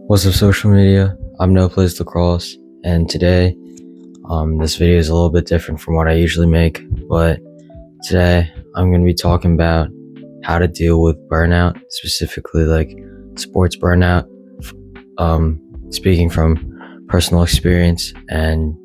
What's up, social media? I'm noahplayslax, and today, this video is a little bit different from what I usually make, but today I'm going to be talking about how to deal with burnout, specifically like sports burnout, speaking from personal experience, and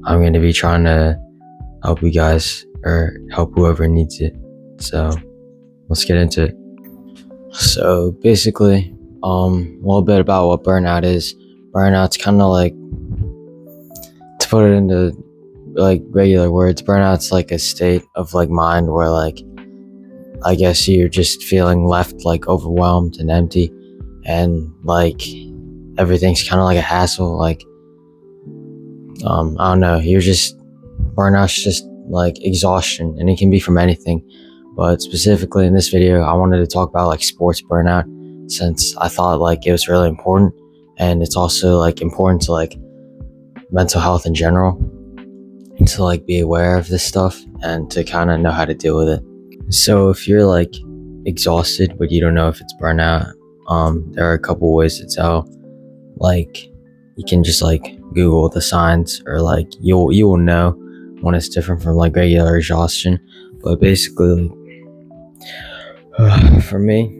I'm going to be trying to help you guys or help whoever needs it. So let's get into it. So basically, a little bit about what burnout is. Burnout's kind of like, to put it into like regular words, burnout's like a state of like mind where like, I guess you're just feeling left like overwhelmed and empty, and like everything's kind of like a hassle. Like, I don't know, burnout's just like exhaustion, and it can be from anything. But specifically in this video, I wanted to talk about like sports burnout, since I thought like it was really important, and it's also like important to like mental health in general, to like be aware of this stuff and to kind of know how to deal with it. So if you're like exhausted but you don't know if it's burnout, there are a couple ways to tell. Like, you can just like Google the signs, or like you will know when it's different from like regular exhaustion. But basically, for me,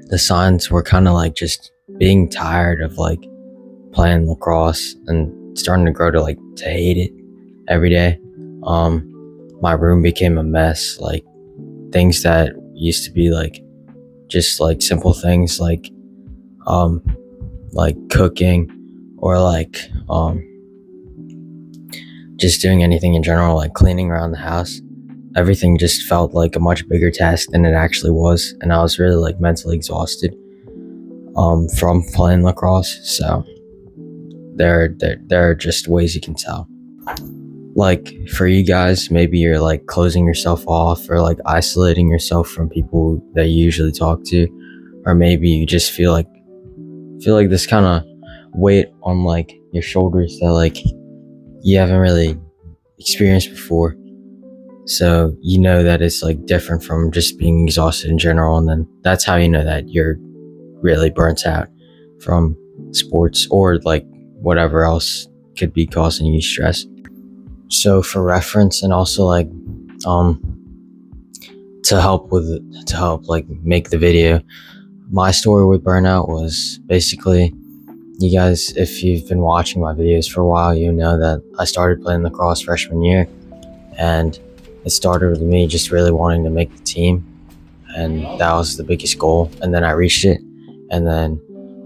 the signs were kind of like just being tired of like playing lacrosse and starting to grow to hate it every day. My room became a mess. Like, things that used to be like just like simple things like cooking, or like just doing anything in general, like cleaning around the house. Everything just felt like a much bigger task than it actually was, and I was really like mentally exhausted from playing lacrosse. So there are just ways you can tell. Like, for you guys, maybe you're like closing yourself off, or like isolating yourself from people that you usually talk to, or maybe you just feel like this kind of weight on like your shoulders that like you haven't really experienced before. So you know that it's like different from just being exhausted in general, and then that's how you know that you're really burnt out from sports or like whatever else could be causing you stress. So for reference, and also like to help like make the video, my story with burnout was basically, you guys, if you've been watching my videos for a while, you know that I started playing lacrosse freshman year, and it started with me just really wanting to make the team, and that was the biggest goal. And then I reached it, and then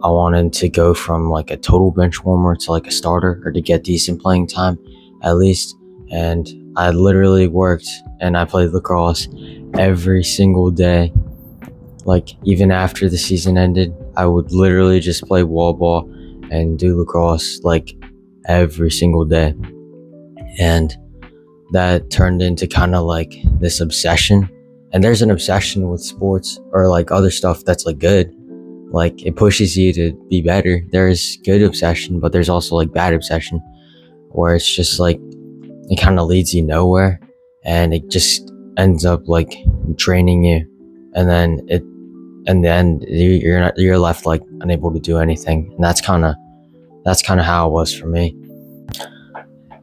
I wanted to go from like a total bench warmer to like a starter, or to get decent playing time at least. And I literally worked and I played lacrosse every single day. Like, even after the season ended, I would literally just play wall ball and do lacrosse like every single day. And that turned into kind of like this obsession. And there's an obsession with sports or like other stuff that's like good. Like, it pushes you to be better. There's good obsession, but there's also like bad obsession, where it's just like, it kind of leads you nowhere, and it just ends up like draining you. And then in the end, you're left like unable to do anything. And that's kind of how it was for me.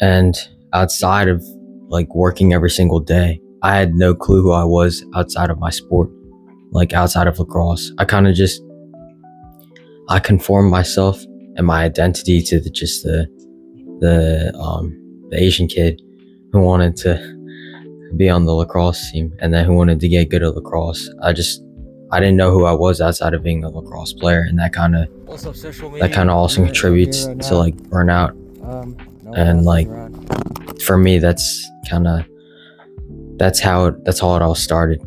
And outside of like working every single day, I had no clue who I was outside of my sport, like outside of lacrosse. I conformed myself and my identity to the Asian kid who wanted to be on the lacrosse team, and then who wanted to get good at lacrosse. I didn't know who I was outside of being a lacrosse player, and that kind of also contributes to like burnout. And like, for me, that's how it all started.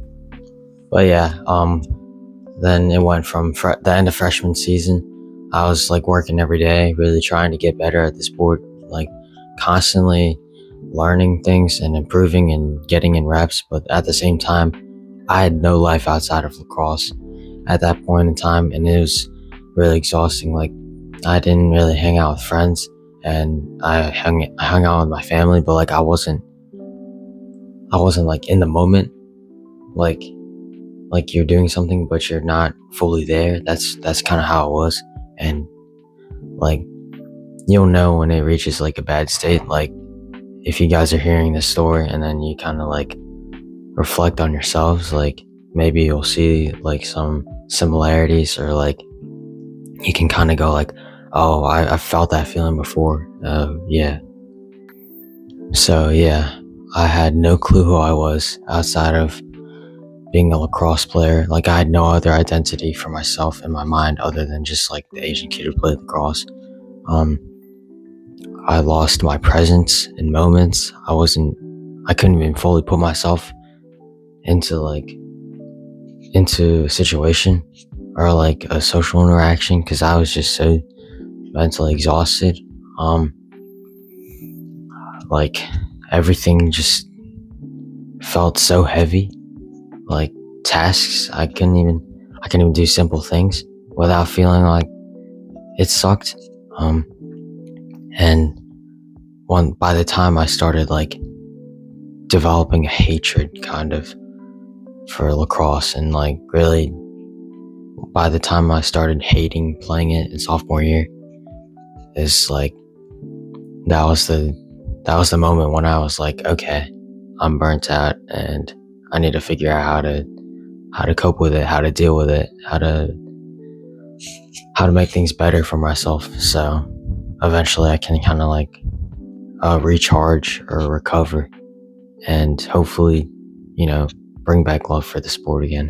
But yeah, then it went from the end of freshman season. I was like working every day, really trying to get better at the sport, like constantly learning things and improving and getting in reps. But at the same time, I had no life outside of lacrosse at that point in time, and it was really exhausting. Like, I didn't really hang out with friends, and I hung out with my family, but like I wasn't like in the moment. Like you're doing something but you're not fully there. That's kind of how it was. And like, you'll know when it reaches like a bad state. Like, if you guys are hearing this story and then you kind of like reflect on yourselves, like maybe you'll see like some similarities, or like you can kind of go like, oh, I felt that feeling before. Yeah. So yeah, I had no clue who I was outside of being a lacrosse player. Like, I had no other identity for myself in my mind other than just like the Asian kid who played lacrosse. I lost my presence in moments. I couldn't even fully put myself into a situation or like a social interaction, because I was just so mentally exhausted. Like, everything just felt so heavy. Like, tasks, I couldn't even do simple things without feeling like it sucked. And by the time I started like developing a hatred kind of for lacrosse, and like really by the time I started hating playing it in sophomore year, is like that was the moment when I was like, okay, I'm burnt out and I need to figure out how to cope with it, how to deal with it, how to make things better for myself. So eventually I can kind of like recharge or recover, and hopefully, bring back love for the sport again.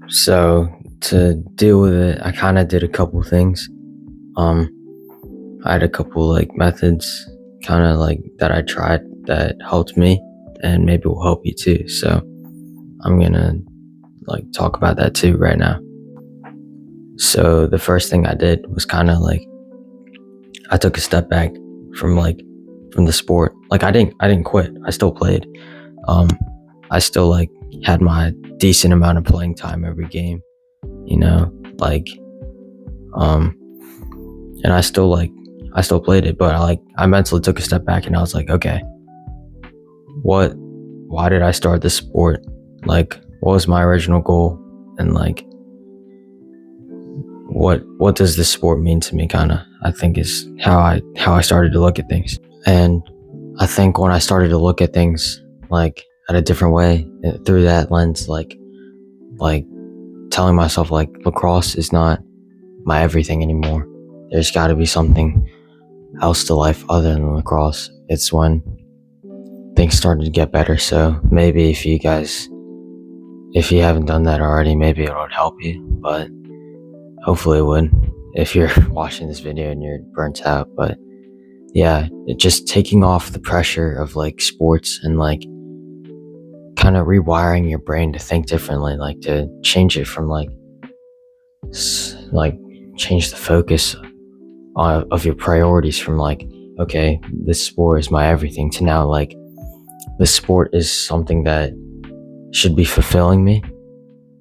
So to deal with it, I kind of did a couple things. I had a couple like methods kind of like that I tried that helped me, and maybe will help you too. So I'm gonna like talk about that too right now. So the first thing I did was kind of like, I took a step back from the sport. Like, I didn't quit. I still played. I still like had my decent amount of playing time every game, and I still played it, but I mentally took a step back and I was like, okay, why did I start this sport? Like, what was my original goal? And like, what does this sport mean to me, kind of, I think is how I started to look at things. And I think when I started to look at things like at a different way, through that lens, like telling myself like lacrosse is not my everything anymore. There's got to be something else to life other than lacrosse. It's when things started to get better. So maybe if you haven't done that already, maybe it would help you, but hopefully it would if you're watching this video and you're burnt out. But yeah, just taking off the pressure of like sports and like kind of rewiring your brain to think differently, like to change it from change the focus of your priorities from like, okay, this sport is my everything, to now like this sport is something that should be fulfilling me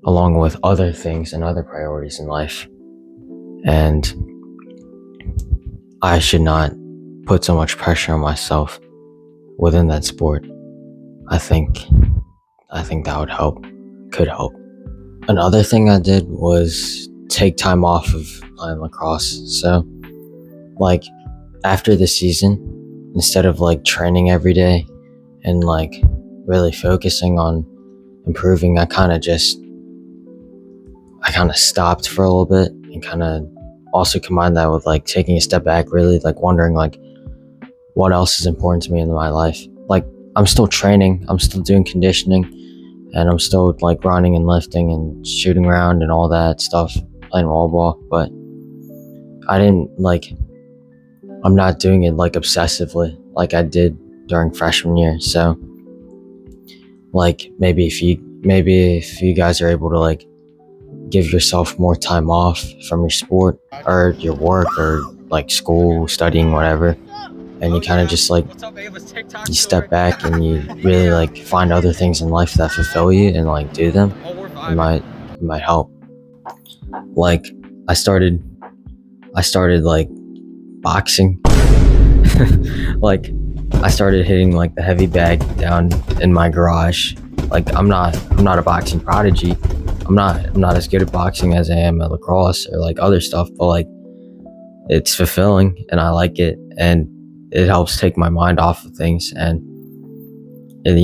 along with other things and other priorities in life. And I should not put so much pressure on myself within that sport. I think that could help. Another thing I did was take time off of playing lacrosse. So like after the season, instead of like training every day and like really focusing on improving, I kind of stopped for a little bit, and kind of also combined that with like taking a step back, really like wondering like what else is important to me in my life. Like, I'm still training, I'm still doing conditioning, and I'm still like running and lifting and shooting around and all that stuff, playing volleyball, but I'm not doing it like obsessively like I did during freshman year. So like maybe if you guys are able to like give yourself more time off from your sport or your work or like school, studying, whatever, and you kind of just like, you step back and you really like find other things in life that fulfill you and like do them, it might help. Like I started like boxing. Like I started hitting like the heavy bag down in my garage. Like I'm not a boxing prodigy. I'm not as good at boxing as I am at lacrosse or like other stuff, but like it's fulfilling and I like it, and it helps take my mind off of things, and it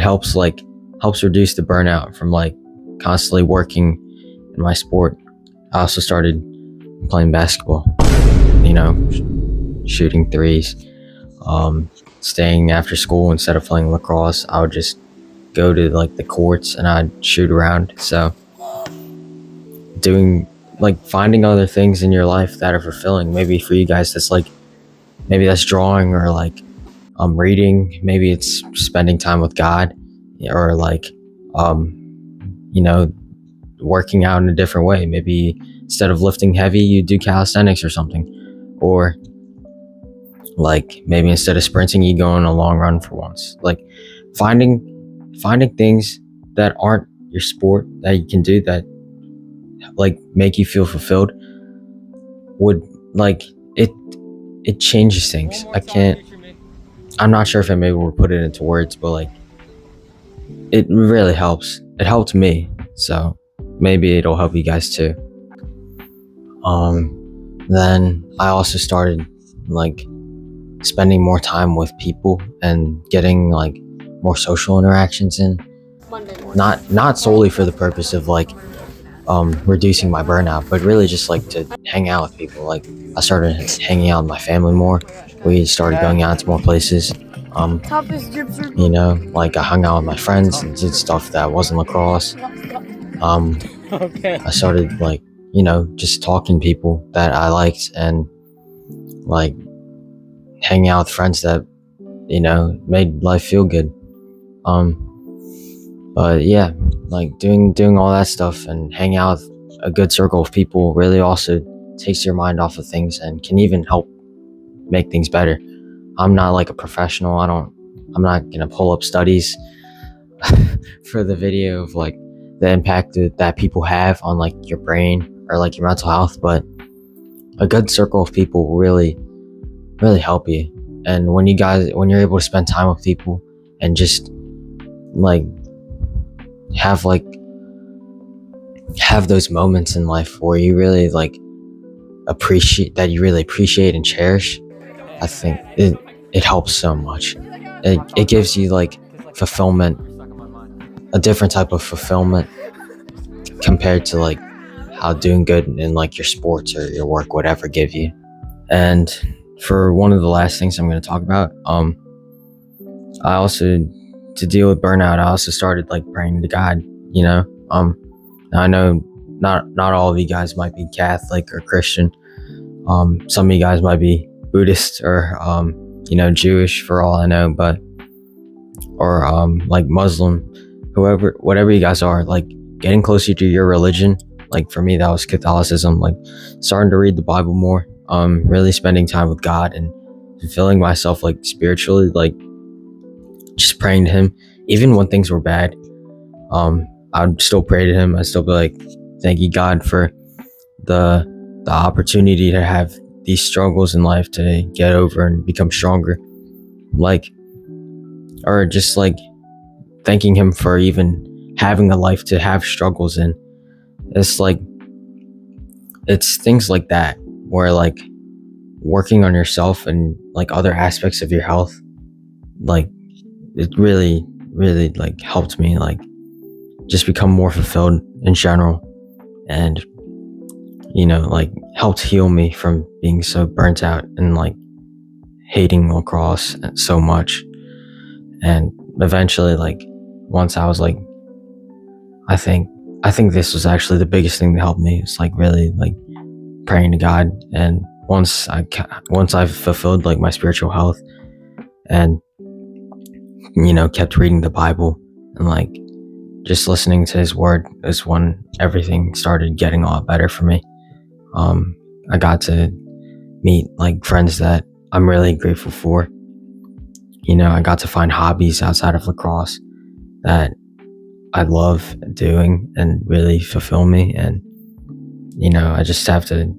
helps reduce the burnout from like constantly working in my sport. I also started playing basketball, shooting threes, staying after school instead of playing lacrosse. I would just go to like the courts and I'd shoot around. So doing like finding other things in your life that are fulfilling. Maybe for you guys maybe that's drawing, or like reading. Maybe it's spending time with God, or like working out in a different way. Maybe instead of lifting heavy, you do calisthenics or something, or like maybe instead of sprinting, you go on a long run for once. Like finding things that aren't your sport that you can do that like make you feel fulfilled would like it changes things. I'm not sure if I'm able to put it into words, but like it really helps. It helped me, so maybe it'll help you guys too. Then I also started like spending more time with people and getting like more social interactions in, not solely for the purpose of like reducing my burnout, but really just like to hang out with people. Like I started hanging out with my family more. We started going out to more places. Like I hung out with my friends and did stuff that wasn't lacrosse. I started like, just talking to people that I liked, and like hanging out with friends that, made life feel good. But yeah, like doing all that stuff and hanging out with a good circle of people really also takes your mind off of things and can even help make things better. I'm not like a professional. I'm not gonna pull up studies for the video of like the impact that people have on like your brain or like your mental health, but a good circle of people really help you. And when you're able to spend time with people and just like have those moments in life where you really like appreciate and cherish, I think it helps so much. It gives you like fulfillment, a different type of fulfillment compared to like how doing good in like your sports or your work would ever give you. And for one of the last things I'm going to talk about, I also, to deal with burnout, I also started like praying to God. Now I know not all of you guys might be Catholic or Christian. Some of you guys might be Buddhist or Jewish, for all I know, or like Muslim, whatever you guys are. Like getting closer to your religion. Like for me, that was Catholicism. Like starting to read the Bible more. Really spending time with God and fulfilling myself like spiritually. Like just praying to Him, even when things were bad. I'd still pray to Him. I'd still be like, thank you, God, for the opportunity to have these struggles in life to get over and become stronger. Like, or just like thanking Him for even having a life to have struggles in. It's like, it's things like that where like working on yourself and like other aspects of your health, like it really like helped me like just become more fulfilled in general, and like helped heal me from being so burnt out and like hating lacrosse so much. And eventually, like once I was like, I think this was actually the biggest thing that helped me. It's like really like praying to God. And once I fulfilled like my spiritual health and kept reading the Bible and like just listening to His word, is when everything started getting a lot better for me. I got to meet like friends that I'm really grateful for. I got to find hobbies outside of lacrosse that I love doing and really fulfill me. And I just have to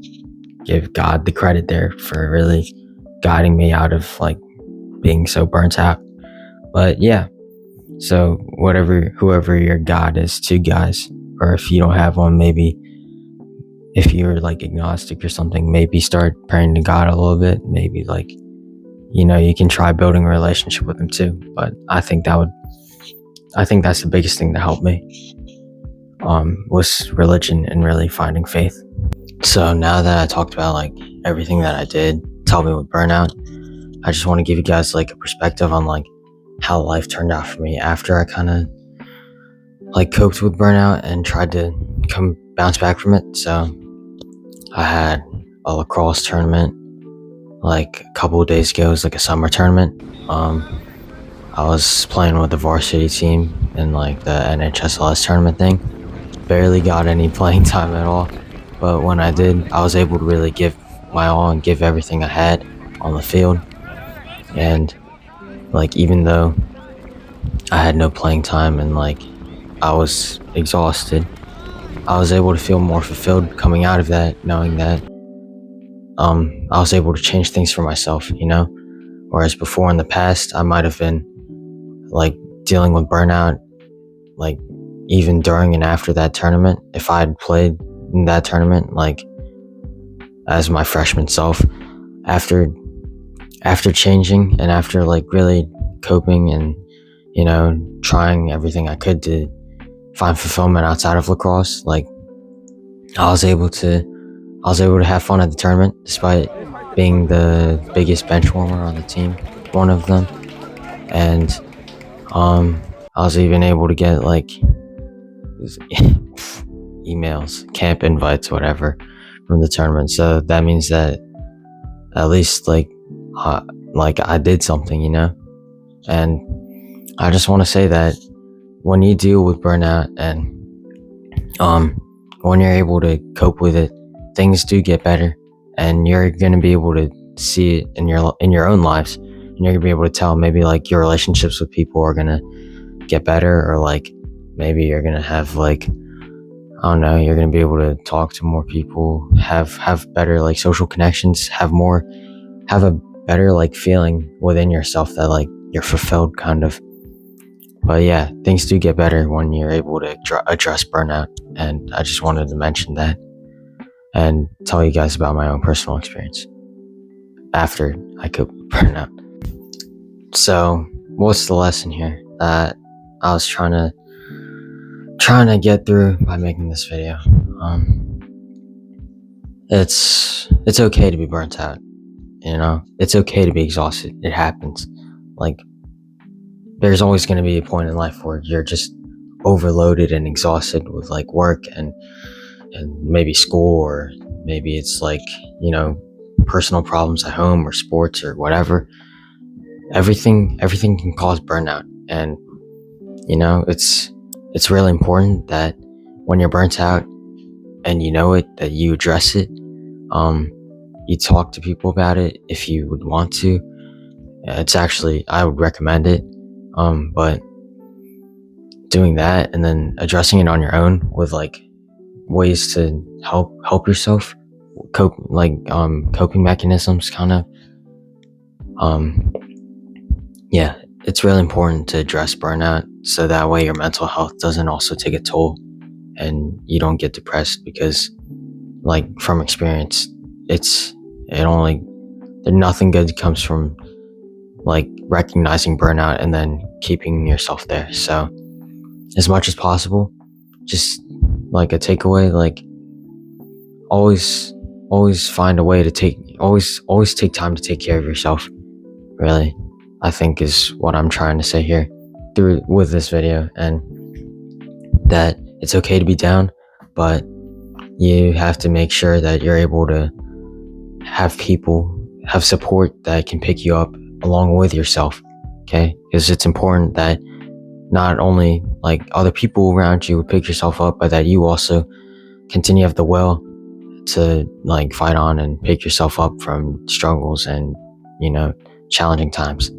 give God the credit there for really guiding me out of like being so burnt out. But yeah, so whoever your God is to you guys, or if you don't have one, maybe if you're like agnostic or something, maybe start praying to God a little bit. Maybe like, you can try building a relationship with him too. But I think that's the biggest thing that helped me, was religion and really finding faith. So now that I talked about like everything that I did to help me with burnout, I just want to give you guys like a perspective on like how life turned out for me after I kind of like coped with burnout and tried to bounce back from it. So I had a lacrosse tournament like a couple of days ago. It was like a summer tournament. I was playing with the varsity team in like the NHSLS tournament thing. Barely got any playing time at all, but when I did, I was able to really give my all and give everything I had on the field. And like, even though I had no playing time and like I was exhausted, I was able to feel more fulfilled coming out of that, knowing that I was able to change things for myself, whereas before in the past I might have been like dealing with burnout, like even during and after that tournament. If I had played in that tournament like as my freshman self, after changing and after like really coping and trying everything I could to find fulfillment outside of lacrosse, like I was able to have fun at the tournament despite being the biggest bench warmer on the team, one of them. And I was even able to get like emails, camp invites, whatever, from the tournament. So that means that at least like I did something, and I just want to say that when you deal with burnout and when you're able to cope with it, things do get better, and you're going to be able to see it in your own lives, and you're going to be able to tell maybe like your relationships with people are going to get better, or like maybe you're going to have like, I don't know, you're going to be able to talk to more people, have better like social connections, have a better like feeling within yourself that like you're fulfilled kind of. But yeah, things do get better when you're able to address burnout, and I just wanted to mention that and tell you guys about my own personal experience after I coped with burnout. So what's the lesson here that I was trying to get through by making this video? It's okay to be burnt out, it's okay to be exhausted. It happens. Like, there's always going to be a point in life where you're just overloaded and exhausted with like work and maybe school, or maybe it's like, personal problems at home or sports or whatever. Everything can cause burnout. And it's really important that when you're burnt out and that you address it. You talk to people about it if you would want to. I would recommend it. But doing that and then addressing it on your own with like ways to help yourself coping mechanisms kind of. Yeah, it's really important to address burnout so that way your mental health doesn't also take a toll and you don't get depressed, because like from experience, nothing good comes from like recognizing burnout and then keeping yourself there. So as much as possible, just like a takeaway, like always find a way to always take time to take care of yourself, really, I think is what I'm trying to say here with this video. And that it's okay to be down, but you have to make sure that you're able to have support that can pick you up along with yourself, okay? Because it's important that not only like other people around you would pick yourself up, but that you also continue to have the will to like fight on and pick yourself up from struggles and challenging times.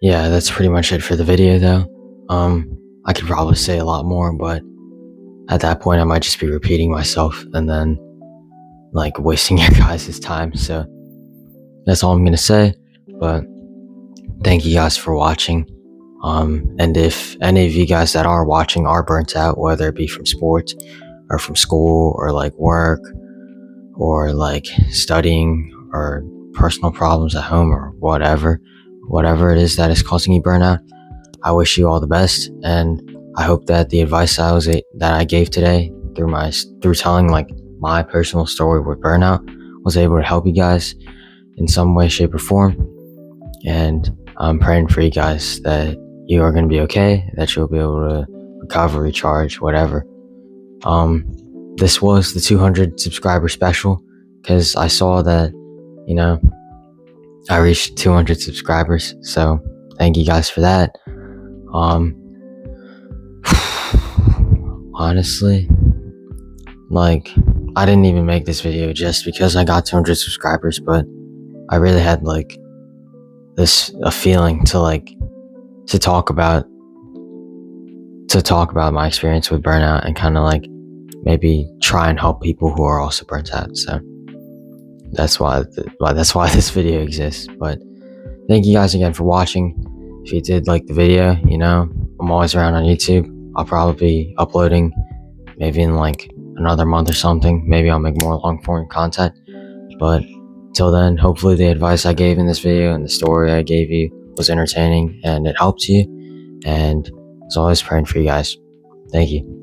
Yeah, that's pretty much it for the video though. I could probably say a lot more, but at that point I might just be repeating myself and then like wasting your guys' time. So that's all I'm gonna say. But thank you guys for watching. And if any of you guys that are watching are burnt out, whether it be from sports or from school or like work or like studying or personal problems at home or whatever it is that is causing you burnout, I wish you all the best, and I hope that the advice that I gave today through telling like my personal story with burnout was able to help you guys in some way, shape, or form. And I'm praying for you guys that you are going to be okay, that you'll be able to recover, recharge, whatever. This was the 200 subscriber special because I saw that, I reached 200 subscribers. So thank you guys for that. Honestly, like, I didn't even make this video just because I got 200 subscribers, but I really had like a feeling to talk about my experience with burnout and kind of like maybe try and help people who are also burnt out. So that's why this video exists. But thank you guys again for watching. If you did like the video, I'm always around on YouTube. I'll probably be uploading maybe in like another month or something. Maybe I'll make more long form content. But till then, hopefully the advice I gave in this video and the story I gave you was entertaining and it helped you. And as always, praying for you guys. Thank you.